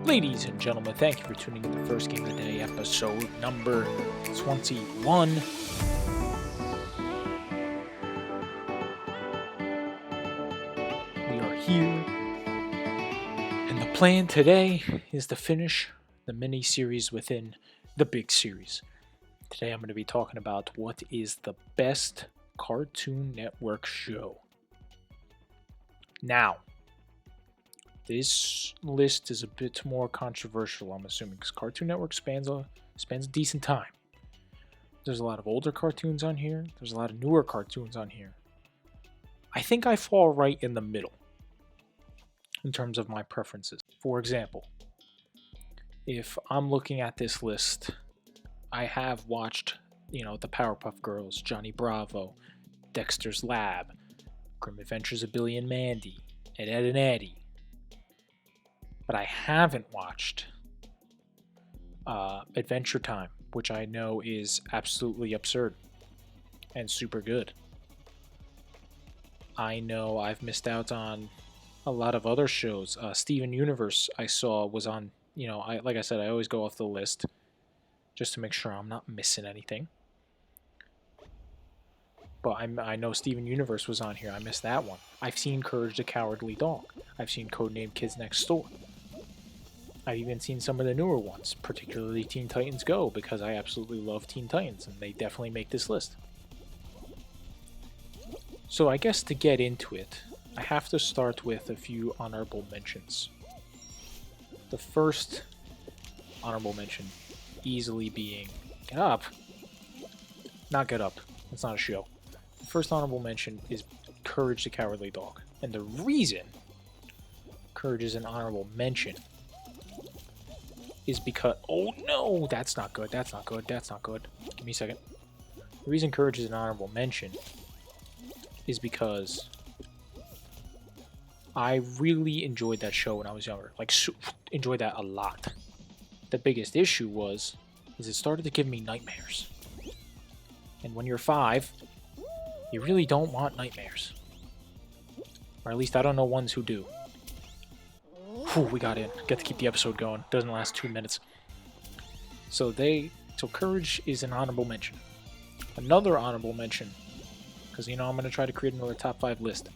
Ladies and gentlemen, thank you for tuning in to First Game of the Day, episode number 21. We are here, and the plan today is to finish the mini series within the big series. Today I'm going to be talking about what is the best Cartoon Network show. Now, this list is a bit more controversial, I'm assuming, because Cartoon Network spans a decent time. There's a lot of older cartoons on here. There's a lot of newer cartoons on here. I think I fall right in the middle in terms of my preferences. For example, if I'm looking at this list, I have watched, the Powerpuff Girls, Johnny Bravo, Dexter's Lab, Grim Adventures of Billy and Mandy, Ed, Edd and Eddy. But I haven't watched Adventure Time, which I know is absolutely absurd and super good. I know I've missed out on a lot of other shows. Steven Universe I saw was on, like I said, I always go off the list just to make sure I'm not missing anything. But I know Steven Universe was on here. I missed that one. I've seen Courage the Cowardly Dog. I've seen Codename Kids Next Door. I've even seen some of the newer ones, particularly Teen Titans Go, because I absolutely love Teen Titans, and they definitely make this list. So I guess to get into it, I have to start with a few honorable mentions. The first honorable mention easily being Get Up. Not Get Up. It's not a show. The first honorable mention is Courage the Cowardly Dog. And the reason Courage is an honorable mention is because... Oh no! That's not good. That's not good. That's not good. Give me a second. The reason Courage is an honorable mention is because I really enjoyed that show when I was younger. Enjoyed that a lot. The biggest issue is it started to give me nightmares. And when you're 5, you really don't want nightmares. Or at least I don't know ones who do. Whew, we got in. Get to keep the episode going. Doesn't last 2 minutes. So Courage is an honorable mention. Another honorable mention, because I'm going to try to create another top 5 list,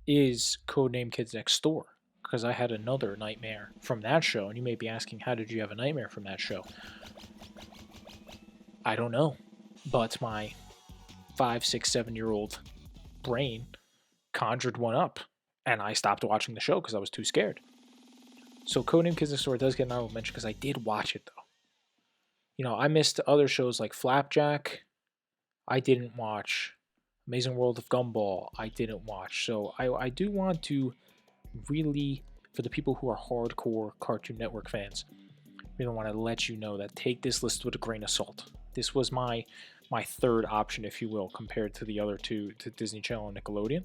is Codename Kids Next Door. Because I had another nightmare from that show, and you may be asking, how did you have a nightmare from that show? I don't know, but my 5, 6, 7-year-old brain conjured one up, and I stopped watching the show because I was too scared. So Codename Kids Next Door does get an honorable mention because I did watch it, though. I missed other shows like Flapjack. I didn't watch. Amazing World of Gumball. I didn't watch. So I do want to really, for the people who are hardcore Cartoon Network fans, really want to let you know that take this list with a grain of salt. This was my third option, if you will, compared to the other two, to Disney Channel and Nickelodeon.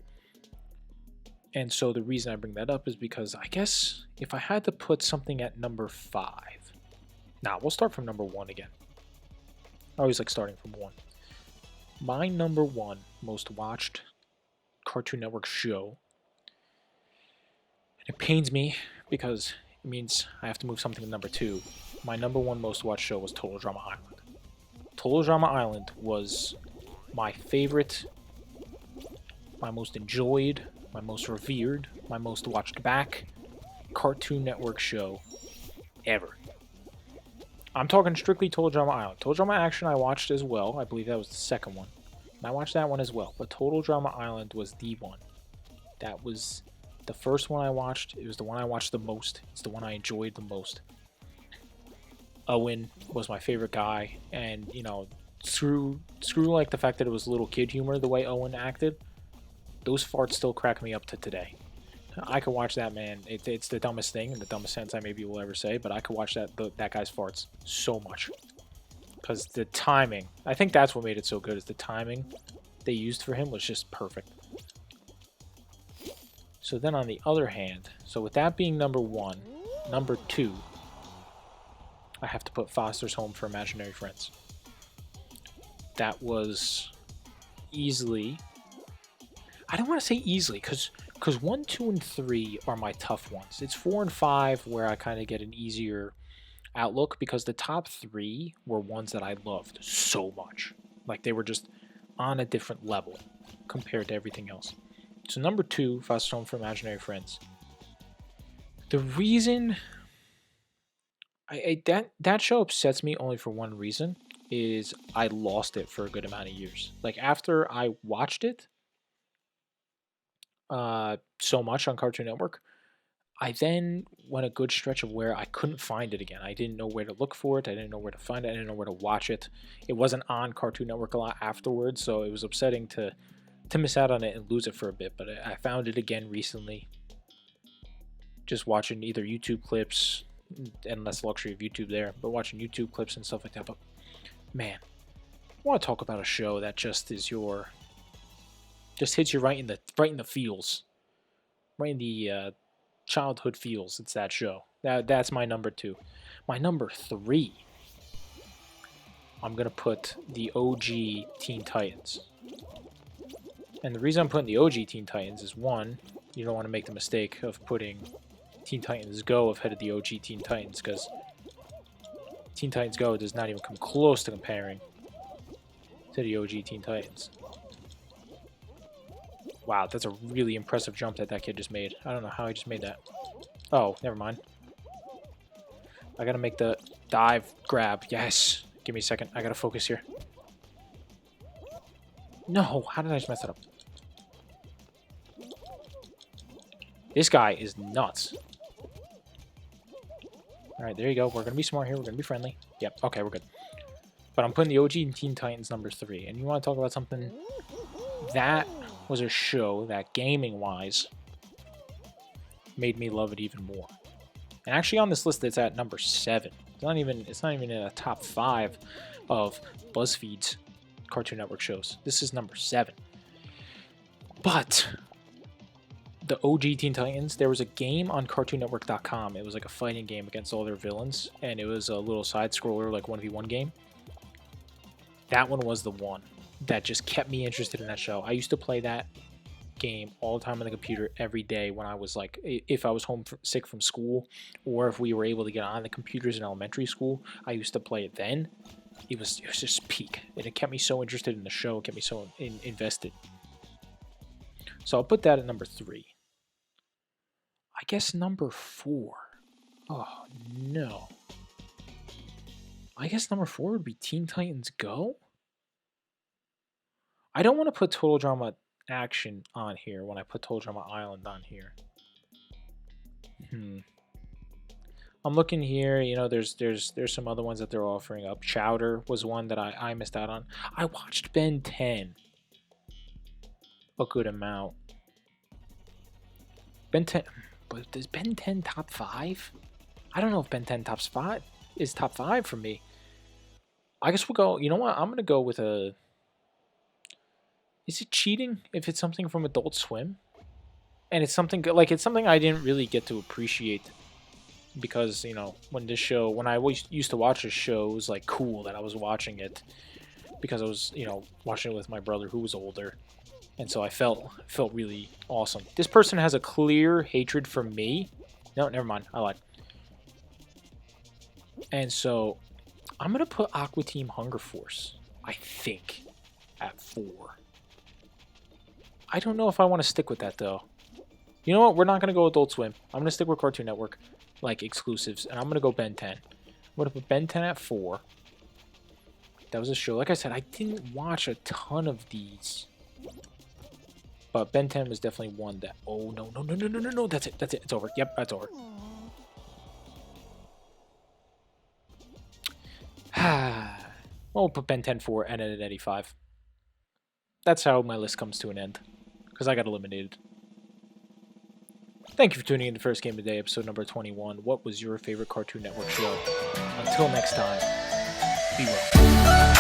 And so the reason I bring that up is because I guess if I had to put something at number 5... Now, we'll start from number 1 again. I always like starting from 1. My number 1 most watched Cartoon Network show, and it pains me because it means I have to move something to number 2. My number 1 most watched show was Total Drama Island. Total Drama Island was my favorite, my most enjoyed, my most revered, my most watched back Cartoon Network show ever. I'm talking strictly Total Drama Island. Total Drama Action I watched as well. I believe that was the second one. And I watched that one as well. But Total Drama Island was the one. That was the first one I watched. It was the one I watched the most. It's the one I enjoyed the most. Owen was my favorite guy. And, screw like the fact that it was little kid humor, the way Owen acted. Those farts still crack me up to today. I could watch that, man. It's the dumbest thing, in the dumbest sense I maybe will ever say, but I could watch that guy's farts so much. Because the timing, I think that's what made it so good, is the timing they used for him was just perfect. So then on the other hand, so with that being number 1, number 2, I have to put Foster's Home for Imaginary Friends. That was easily... I don't want to say easily, because because 1, 2, and 3 are my tough ones. It's 4 and 5 where I kind of get an easier outlook because the top 3 were ones that I loved so much. Like they were just on a different level compared to everything else. So number 2, Fast Home for Imaginary Friends. The reason that show upsets me only for one reason is I lost it for a good amount of years. Like after I watched it so much on Cartoon Network, I then went a good stretch of where I couldn't find it again. I didn't know where to look for it. I didn't know where to find it. I didn't know where to watch it. It wasn't on Cartoon Network a lot afterwards, so it was upsetting to miss out on it and lose it for a bit. But I found it again recently, just watching either YouTube clips, and less luxury of YouTube there, but watching YouTube clips and stuff like that. But man, I want to talk about a show that just hits you right in the feels, right in the childhood feels. It's that show. That's my number 2. My number 3, I'm gonna put the OG Teen Titans. And the reason I'm putting the OG Teen Titans is, one, you don't want to make the mistake of putting Teen Titans Go ahead of the OG Teen Titans, because Teen Titans Go does not even come close to comparing to the OG Teen Titans. Wow, that's a really impressive jump that kid just made. I don't know how he just made that. Oh, never mind. I gotta make the dive grab. Yes. Give me a second. I gotta focus here. No, how did I just mess that up? This guy is nuts. Alright, there you go. We're going to be smart here. We're going to be friendly. Yep, okay, we're good. But I'm putting the OG Teen Titans number 3. And you want to talk about something? That was a show that, gaming-wise, made me love it even more. And actually on this list, it's at number 7. It's not even in a top 5 of BuzzFeed's Cartoon Network shows. This is number 7. But the OG Teen Titans, there was a game on CartoonNetwork.com. It was like a fighting game against all their villains, and it was a little side-scroller, like 1v1 game. That one was the one that just kept me interested in that show. I used to play that game all the time on the computer every day when I was like, if I was home sick from school, or if we were able to get on the computers in elementary school, I used to play it then. It was just peak, and it kept me so interested in the show. It kept me so invested. So I'll put that at number 3. I guess number 4. Oh, no. I guess number 4 would be Teen Titans Go? I don't want to put Total Drama Action on here when I put Total Drama Island on here. I'm looking here, you know, there's some other ones that they're offering up. Chowder was one that I missed out on. I watched Ben 10 a good amount. Ben 10, but does Ben 10 top 5? I don't know if Ben 10 is top 5 for me. I guess we'll go, you know what, I'm going to go with a... Is it cheating if it's something from Adult Swim? And it's something I didn't really get to appreciate because, you know, when I always used to watch this show, it was like cool that I was watching it because I was, you know, watching it with my brother who was older. And so I felt really awesome. This person has a clear hatred for me. No, never mind. I lied. And so I'm going to put Aqua Team Hunger Force, I think, at 4. I don't know if I want to stick with that, though. You know what? We're not going to go Adult Swim. I'm going to stick with Cartoon Network, like, exclusives, and I'm going to go Ben 10. I'm going to put Ben 10 at 4. That was a show. Like I said, I didn't watch a ton of these. But Ben 10 was definitely one that... Oh, no. That's it. It's over. Yep, that's over. We'll put Ben 10 4 and then at 85. That's how my list comes to an end. Because I got eliminated. Thank you for tuning in to First Game of the Day, episode number 21. What was your favorite Cartoon Network show? Until next time, be well.